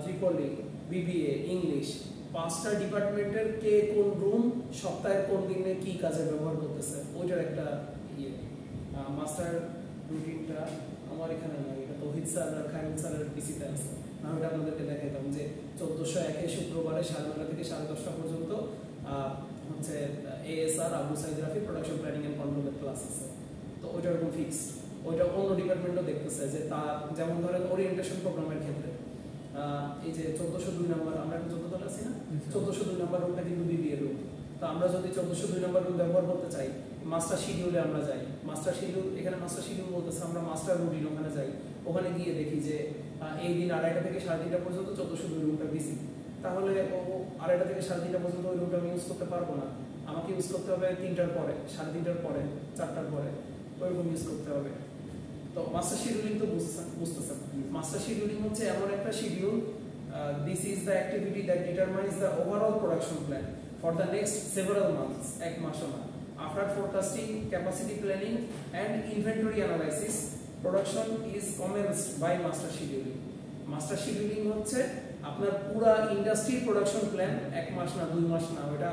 ত্রিপলি, বিবিএ, ইংলিশ, 5টা ডিপার্টমেন্টের কে কোন রুম সপ্তাহের কোন দিনে কি কাজে ব্যবহার করতেছে, ওইটার একটা মাস্টার রুটিনটা আমার এখানে নাই, এটা তৌহিদ স্যার আর খায়রুল স্যারের পিসিতে আছে। আমি এটা আপনাদেরকে দেখাইতাম যে 1401 শুক্রবারে 9:30 থেকে 10:30 পর্যন্ত হচ্ছে ASR Abu Saeed Rafi production planning and কন্ট্রোলের ক্লাস আছে। তো ওইটা এরকম ফিক্সড, ওইটা অন্য ডিপার্টমেন্টও দেখতেছে যে তার, যেমন ধরেন ওরিয়েন্টেশন প্রোগ্রামের ক্ষেত্রে এই যে 1402 নম্বর, আমরা এখন 14 আছি না, 1402 নম্বর রুমটা কিন্তু বিবিএ রুম। তো আমরা যদি 1402 নম্বর রুম ব্যবহার করতে চাই, মাস্টার শিডিউলে আমরা যাই, মাস্টার শিডিউল, এখানে মাস্টার শিডিউল বলতেছে আমরা মাস্টার রুটিন, ওখানে যাই, ওখানে গিয়ে দেখি যে এই দিন 2:30 থেকে 3:30 পর্যন্ত 1402 রুমটা বিজি, তাহলে ও 2:30 থেকে 3:30 পর্যন্ত ওই রুমটা আমি ইউজ করতে পারবো না, আমাকে ইউজ করতে হবে 3টার পরে, 3:30টার পরে, 4টার পরে, ওইরকম ইউজ করতে হবে। তো মাস্টার শিডিউলিং তো বুঝতেছেন, মাস্টার শিডিউলিং হচ্ছে এমন একটা schedule, this is the activity that determines the overall production plan for the next several months, এক মাসও না। After forecasting, capacity planning and inventory analysis, production is commenced by master scheduling. Master scheduling হচ্ছে আপনার পুরা ইন্ডাস্ট্রির প্রোডাকশন প্ল্যান, 1 মাস না 2 মাস না, ওটা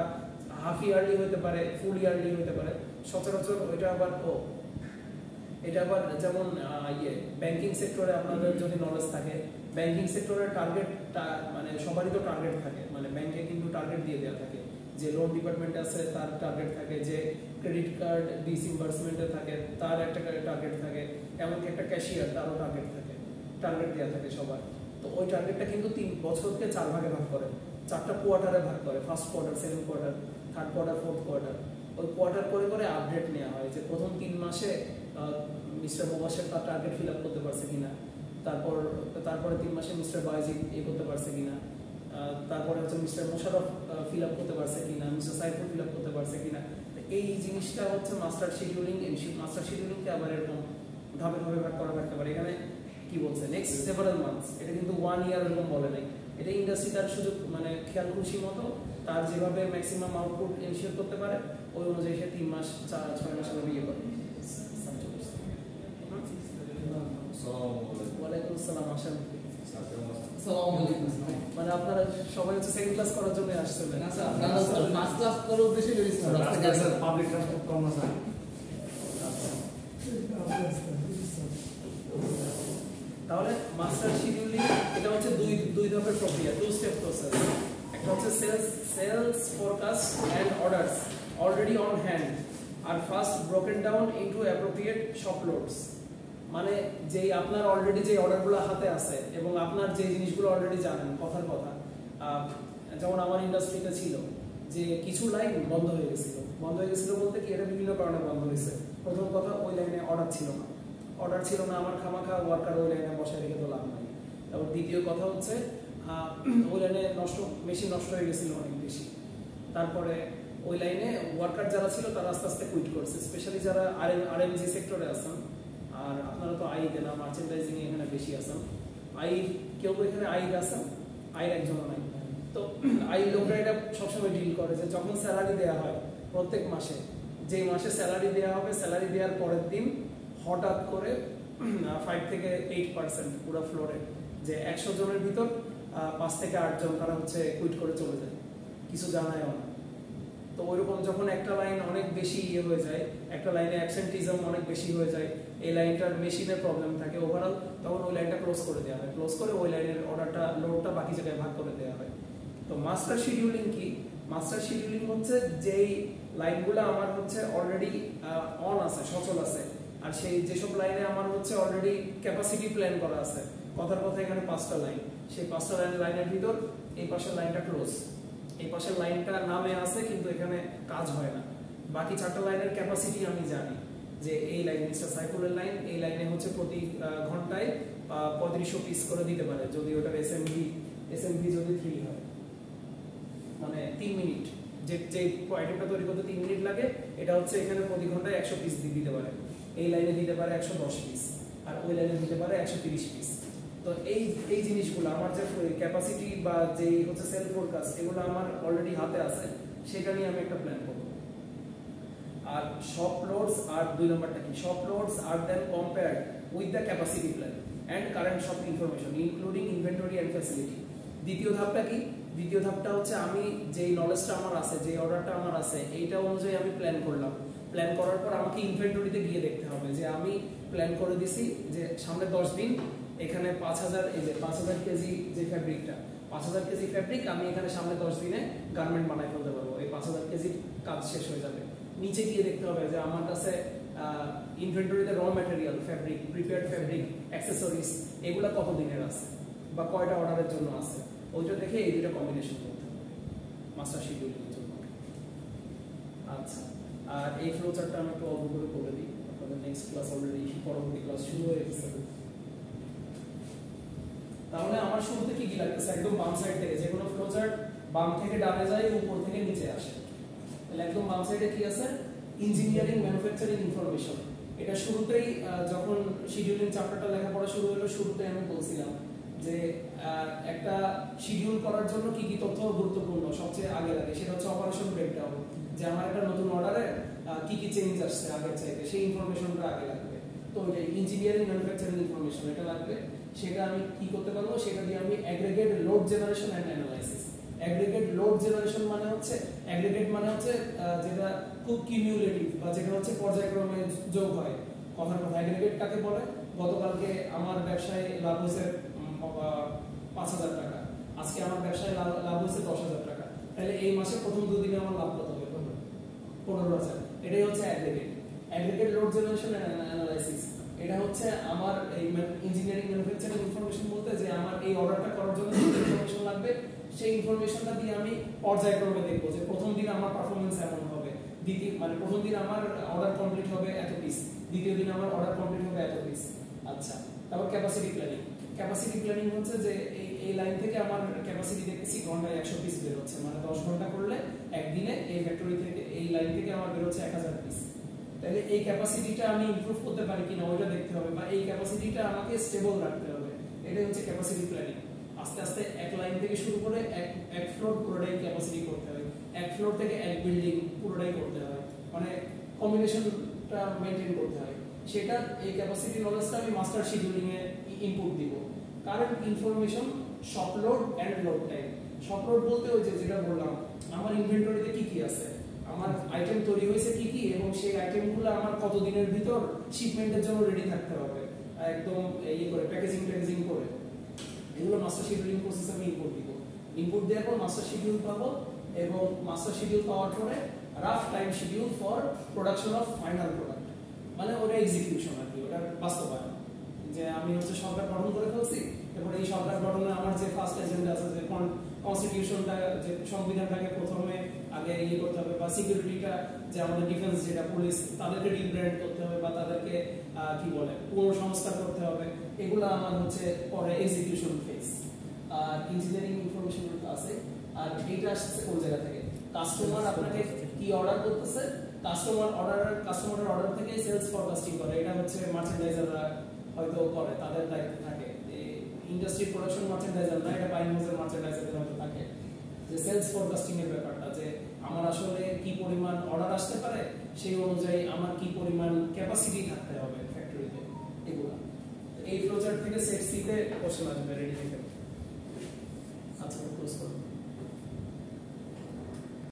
হাফ ইয়ারলি হতে পারে, ফুল ইয়ারলি হতে পারে, সচরাচর ওইটা আবার এটা আবার যেমন ব্যাংকিং সেক্টরে আপনাদের যদি নলেজ থাকে, ব্যাংকিং সেক্টরের টার্গেট, মানে সবারই তো টার্গেট থাকে, মানে ব্যাংকে কিন্তু টার্গেট দিয়ে দেওয়া থাকে, যে লোন ডিপার্টমেন্ট আছে তার টার্গেট থাকে, যে ক্রেডিট কার্ড ডিসইমবার্সমেন্টে থাকে তার একটা টার্গেট থাকে, এমনকি একটা ক্যাশিয়ার তারও টার্গেট থাকে, টার্গেট দেওয়া থাকে সবার। তো ওই টার্গেটটা কিন্তু 3 বছরকে 4 ভাগে ভাগ করে, 4টা কোয়ার্টারে ভাগ করে, first quarter, second quarter, third quarter, fourth quarter. ওই কোয়ার্টার করে করে আপডেট নেওয়া হয় যে প্রথম 3 মাসে মিস্টার মুবাশশির তার টার্গেট ফিল আপ করতে পারছে কিনা, তারপরে 3 মাসে মিস্টার বায়েজিদ করতে পারছে কিনা, তারপরে হচ্ছে মিস্টার মোশাররফ ফিল আপ করতে পারছে কিনা, মিস্টার সাইফুল ফিল আপ করতে পারছে কিনা। এই জিনিসটা হচ্ছে মাস্টার শিডিউলিং। মাস্টার শিডিউলিংকে আবার এরকম ধাপে ধাপে ভাগ করা থাকতে পারে। এখানে কি বলছে নেক্সট সেভারাল মান্থস, এটা কিন্তু 1 ইয়ার এরকম বলে নাই। এটা ইন্ডাস্ট্রি তার সুযোগ মানে খেয়াল খুশি মতো তার যেভাবে ম্যাক্সিমাম আউটপুট এনশিওর করতে পারে ওই অনুযায়ী সে 3 মাস 6 মাস করে বিয়ে করে। ওয়ালাইকুম আসসালাম। আসেন। মানে আপনারা সবাই হচ্ছে সেকেন্ড ক্লাস করার জন্য আসছেন না স্যার? না স্যার, ফার্স্ট ক্লাস করার উদ্দেশ্যে বেরিয়েছি স্যার। পাবলিক ট্রান্সপোর্ট কম না স্যার। তাহলে মাস্টার শিডিউলিং এটা হচ্ছে দুই ধাপের প্রক্রিয়া, 2 স্টেপ প্রসেস। একটা হচ্ছে sales forecast and orders already on hand are first broken down into appropriate shop loads. মানে যেই আপনার অলরেডি যে অর্ডারগুলো হাতে আছে এবং আপনার যে জিনিসগুলো অলরেডি জানেন, কথার কথা যেমন আমার ইন্ডাস্ট্রিতে ছিল যে কিছু লাইন বন্ধ হয়ে গেছিল বলতে কি এটা বিভিন্ন কারণে বন্ধ হয়েছে। প্রথম কথা ওই লাইনে অর্ডার ছিল না, আমার খামাখা ওয়ার্কার ওই লাইনে বসায় রেখে তো লাভ নাই। তারপর দ্বিতীয় কথা হচ্ছে ওই লাইনে মেশিন নষ্ট হয়ে গেছিল অনেক বেশি। তারপরে ওই লাইনে ওয়ার্কার যারা ছিল তারা আস্তে আস্তে কুইট করছে, স্পেশালি যারা আরএমজি সেক্টরে আছেন। আর আপনারা তো আইতে না, মার্চেন্ডাইজিং এখানে বেশি আছেন। কেউ এখানে আছেন, একজনও নাই। তো লোকরা এটা সবসময় ডিল করে যে যখন স্যালারি দেওয়া হয় প্রত্যেক মাসে, যে মাসে স্যালারি দেওয়া হবে স্যালারি দেওয়ার পরের দিন হঠাৎ করে 5 থেকে 8% পুরো ফ্লোরে যে 100 জনের ভিতর 5 থেকে 8 জন তারা হচ্ছে কুইট করে চলে যায়, কিছু জানায়ও না। তো ওইরকম যখন একটা লাইন অনেক বেশি হয়ে যায়, একটা লাইনে অ্যাবসেন্টিজম অনেক বেশি হয়ে যায়, এই লাইনটার মেশিনের প্রবলেম থাকে ওভারঅল, তখন ওই লাইনটা ক্লোজ করে দেওয়া হয়। ক্লোজ করে ওই লাইনের লোডটা বাকি জায়গায় ভাগ করে দেওয়া হয়। তো মাস্টার শিডিউলিং কি? মাস্টার শিডিউলিং হচ্ছে যেই লাইনগুলো আমার হচ্ছে অলরেডি অন আছে, সচল আছে, আর সেই যেসব লাইনে আমার হচ্ছে অলরেডি ক্যাপাসিটি প্ল্যান করা আছে। কথার কথা এখানে 5টা লাইন, সেই 5টা লাইনের ভিতর এই পাশের লাইনটা ক্লোজ, এই পাশের লাইনটা নামে আছে কিন্তু এখানে কাজ হয় না। বাকি 4টা লাইনের ক্যাপাসিটি আমি জানি যে এই লাইন মিস্টার সাইফুলের লাইন, এই লাইনে হচ্ছে প্রতি ঘন্টায় 3500 পিস করে দিতে পারে যদি ওটার এসএমভি যদি 3 হয়, মানে 3 মিনিট যে আইটেমটা তৈরি করতে 3 মিনিট লাগে, এটা হচ্ছে এখানে প্রতি ঘন্টায় 100 পিস দিতে পারে। এই লাইনে দিতে পারে 110 পিস, আর ওই লাইনে দিতে পারে 130 পিস। তো এই জিনিসগুলো আমার যে ক্যাপাসিটি বা যে হচ্ছে সেল ফোরকাস্ট এগুলো আমার অলরেডি হাতে আছে, সেটা নিয়ে আমি একটা প্ল্যান করব। আর শপ লোডস আর 2 নাম্বারটা কি? Shop loads are then compared with the capacity plan and current shop information including inventory and facility. দ্বিতীয় ধাপটা কি? দ্বিতীয় ধাপটা হচ্ছে আমি যেই নলেজটা আমার আছে, যে অর্ডারটা আমার আছে, এইটা অনুযায়ী আমি প্ল্যান করলাম। প্ল্যান করার পর আমাকে ইনভেন্টরিতে গিয়ে দেখতে হবে যে আমি প্ল্যান করে দিছি যে সামনে 10 দিন এখানে 5000 কেজি যে ফ্যাব্রিকটা, 5000 কেজি ফ্যাব্রিক আমি এখানে সামনে 10 দিনে গার্মেন্ট বানাই ফেলতে পারবো। এই 5000 কেজির কাজ শেষ হয়ে যাবে। নিচে গিয়ে দেখতে হবে যে আমার কাছে ইনভেন্টরিতে raw material, fabric, prepared fabric, accessories এগুলা কত দিনের আছে বা কয়টা অর্ডারের জন্য আছে, ওইটা দেখে এই দুটো কম্বিনেশন করতে হবে মাস্টার শিডিউলিংয়ের জন্য। আচ্ছা, আর এই ফ্লো চার্টটা আমি একটু অল্প করে করে দিই। আপনাদের নেক্সট ক্লাস অলরেডি পরবর্তী ক্লাস শুরু হয়ে গেছে। তাহলে আমার শুরুতে কি লাগতেছে? একদম বাম সাইড থেকে যে কোনো ফ্লো চার্ট বাম থেকে ডানে যায়, উপর থেকে নিচে আসে। তাহলে একদম বাম সাইডে কি আছে? Engineering manufacturing information. এটা শুরুতেই যখন শিডিউলিং চ্যাপ্টারটা লেখাপড়া শুরু হলো, শুরুতেই আমি বলছিলাম যে একটা শিডিউল করার জন্য কি কি তথ্য গুরুত্বপূর্ণ সবচেয়ে আগে লাগে, সেটা হচ্ছে অপারেশন ব্রেকডাউন, যে আমার একটা নতুন অর্ডারে কি কি চেঞ্জ আসছে আগের চাইতে, সেই ইনফরমেশনটা আগে লাগবে। তো ওই ইঞ্জিনিয়ারিং ম্যানুফ্যাকচারিং ইনফরমেশন এটা লাগবে। সেটা আমি কি করতে পারবো? সেটা দিয়ে আমি aggregate load generation and analysis. Aggregate load generation মানে হচ্ছে যেটা খুব কিউমুলেটিভ বা যেটা হচ্ছে পর্যায়ক্রমে যোগ হয়। কথার কথা অ্যাগ্রিগেট কাকে বলে? গতকালকে আমার ব্যবসায় লাভ হয়েছে 5000 টাকা, আজকে আমার ব্যবসায় লাভ হয়েছে 10000 টাকা, তাহলে এই মাসে প্রথম 2 দিনে আমার লাভ কত হবে? 15000। এটাই হচ্ছে aggregate load generation and analysis. এটা হচ্ছে আমার এই ইঞ্জিনিয়ারিং ম্যানুফ্যাকচারিং ইনফরমেশন বলতে যে আমার এই অর্ডারটা করার জন্য যে ইনফরমেশন লাগবে সেই ইনফরমেশনটা দিয়ে আমি পর্যায়ক্রমে দেখবো যে প্রথম দিন আমার পারফরমেন্স এমন হবে, দ্বিতীয় মানে প্রথম দিন আমার অর্ডার কমপ্লিট হবে এত পিস, দ্বিতীয় দিন আমার অর্ডার কমপ্লিট হবে এত পিস। আচ্ছা, তারপর ক্যাপাসিটি প্ল্যানিং। ক্যাপাসিটি প্ল্যানিং হচ্ছে যে এই লাইন থেকে আমার ক্যাপাসিটি দেখতেছি ঘন্টায় 100 পিস বের হচ্ছে, মানে 10 ঘন্টা করলে একদিনে এই ফ্যাক্টরি থেকে এই লাইন থেকে আমার বের হচ্ছে 1000 পিস। তাহলে এই ক্যাপাসিটিটা আমি ইমপ্রুভ করতে পারি কিনা ওইটা দেখতে হবে, বা এই ক্যাপাসিটিটা আমাকে স্টেবল রাখতে হবে, এটাই হচ্ছে ক্যাপাসিটি প্ল্যানিং। আস্তে আস্তে এক লাইন থেকে শুরু করে এক ফ্লোর পুরোটাই ক্যাপাসিটি করতে হবে, এক ফ্লোর থেকে এক বিল্ডিং পুরোটাই করতে হয়, মানে কম্বিনেশনটা মেইনটেইন করতে হয়। সেটা এই ক্যাপাসিটি নলেজটা আমি মাস্টার শিডিউলিং এ ইনপুট দিব। Current information, shop load and load time. Shop load বলতে ওই যে যেটা বললাম, আমার ইনভেন্টরিতে কি কি আছে, আমার আইটেম তৈরি হয়েছে কি কি, এবং সেই আইটেমগুলো আমার কত দিনের ভিতর শিপমেন্টের জন্য রেডি থাকতে হবে, একদম ইয়ে করে প্যাকেজিং করে, এগুলো মাস্টার শিডিউলিং প্রসেসে আমি ইনপুট দিব। ইনপুট দেওয়ার পর মাস্টার শিডিউল পাবো, এবং মাস্টার শিডিউল পাওয়ার পরে rough time schedule for production of final product, মানে ওটা এক্সিকিউশন আর কি, ওটা বাস্তবায়ন। যে আমি হচ্ছে সরকার গঠন করে ফেলছি, এরপর এই সরকার গঠনে আমার যে ফার্স্ট এজেন্ডা আছে, যে কনস্টিটিউশনটা, যে সংবিধানটাকে প্রথমে আগে ইয়ে করতে হবে, বা সিকিউরিটিটা, যে আমাদের ডিফেন্স যেটা পুলিশ, তাদেরকে রিব্র্যান্ড করতে হবে, বা তাদেরকে কি বলে পুনঃসংস্কার করতে হবে, এগুলো আমার হচ্ছে পরে এক্সিকিউশন ফেজ। আর ইঞ্জিনিয়ারিং ইনফরমেশন আছে। আর এইটা আসছে কোন জায়গা থেকে, কাস্টমার আপনাকে কি অর্ডার করতেছে, কাস্টমারের অর্ডার থেকে সেলস ফরকাস্টিং করে, এটা হচ্ছে মার্চেন্ডাইজাররা হয়তো করে, তাদের দায়িত্ব থাকে। ইন্ডাস্ট্রি প্রোডাকশন মার্চেন্ডাইজার না, এটা বাইং হাউসের মার্চেন্ডাইজারদের হয়তো থাকে, যে সেলস ফরকাস্টিং এর ব্যাপারটা, যে আমার আসলে কি পরিমাণ অর্ডার আসতে পারে, সেই অনুযায়ী আমার কি পরিমাণ ক্যাপাসিটি থাকতে হবে ফ্যাক্টরিতে, এগুলো। এই ফ্লোচার্ট থেকে সেট সি তে কোশ্চেন আসবে রেডি থেকে। আচ্ছা, ক্লোজ করুন।